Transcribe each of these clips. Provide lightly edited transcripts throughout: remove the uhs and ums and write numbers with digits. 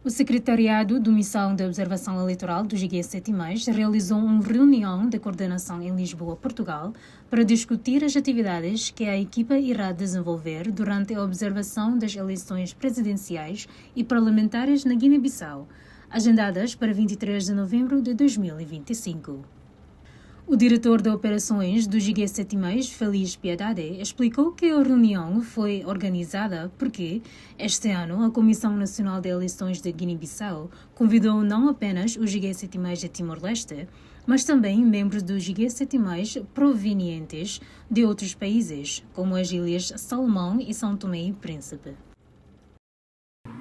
O Secretariado de Missão de Observação Eleitoral do G7+, realizou uma reunião de coordenação em Lisboa, Portugal, para discutir as atividades que a equipa irá desenvolver durante a observação das eleições presidenciais e parlamentares na Guiné-Bissau, agendadas para 23 de novembro de 2025. O diretor de operações do G7+, Feliz Piedade, explicou que a reunião foi organizada porque, este ano, a Comissão Nacional de Eleições de Guiné-Bissau convidou não apenas o G7+ de Timor-Leste, mas também membros do G7+ provenientes de outros países, como as Ilhas Salomão e São Tomé e Príncipe.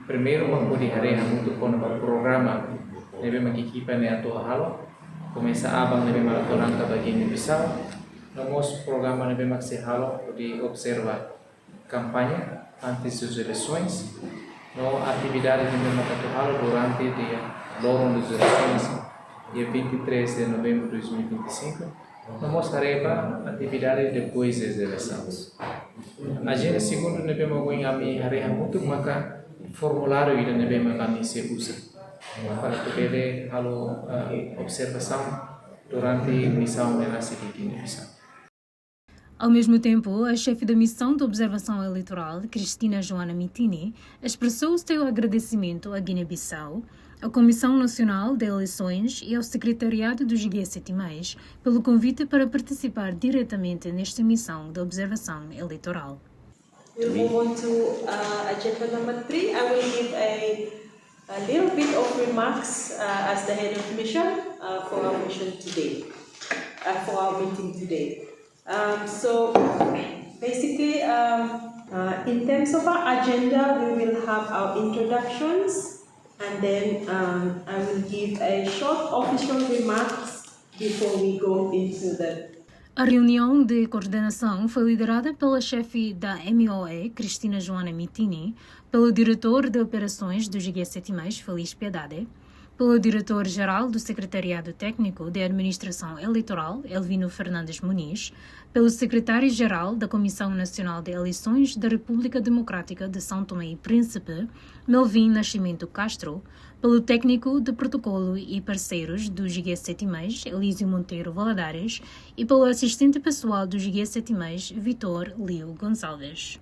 Primeiro, vamos hari untuk kono programa nebe makikipa ne ato halo começa abang nebe maratonan ka bagian Bissau. Nomos programa nebe maxi halo de observa campanha antes das eleições. No atividade nebe makato halo durante dia lorong das eleições dia 23 de novembro de 2025. Nomos tarefa atividade depois das eleições. A agenda segundo nebe magoing ami hari muito maka formulário ainda nebe kami se usa para poder observação durante a missão na cidade de Guiné-Bissau. Ao mesmo tempo, a chefe da Missão de Observação Eleitoral, Cristina Joana Mitini, expressou o seu agradecimento à Guiné-Bissau, à Comissão Nacional de Eleições e ao Secretariado do G7+, pelo convite para participar diretamente nesta missão de observação eleitoral. We'll move on to agenda number 3. I will give a little bit of remarks as the head of mission for our mission today, for our meeting today. So basically, in terms of our agenda, we will have our introductions, and then I will give a short official remarks before we go into the. A reunião de coordenação foi liderada pela chefe da MOE, Cristina Joana Mitini, pelo diretor de operações do G7+, Feliz Piedade, pelo diretor-geral do Secretariado Técnico de Administração Eleitoral, Elvino Fernandes Muniz, pelo secretário-geral da Comissão Nacional de Eleições da República Democrática de São Tomé e Príncipe, Melvin Nascimento Castro, pelo técnico de protocolo e parceiros do G7+, Elísio Monteiro Valadares, e pelo assistente pessoal do G7+, Vitor Lio Gonçalves.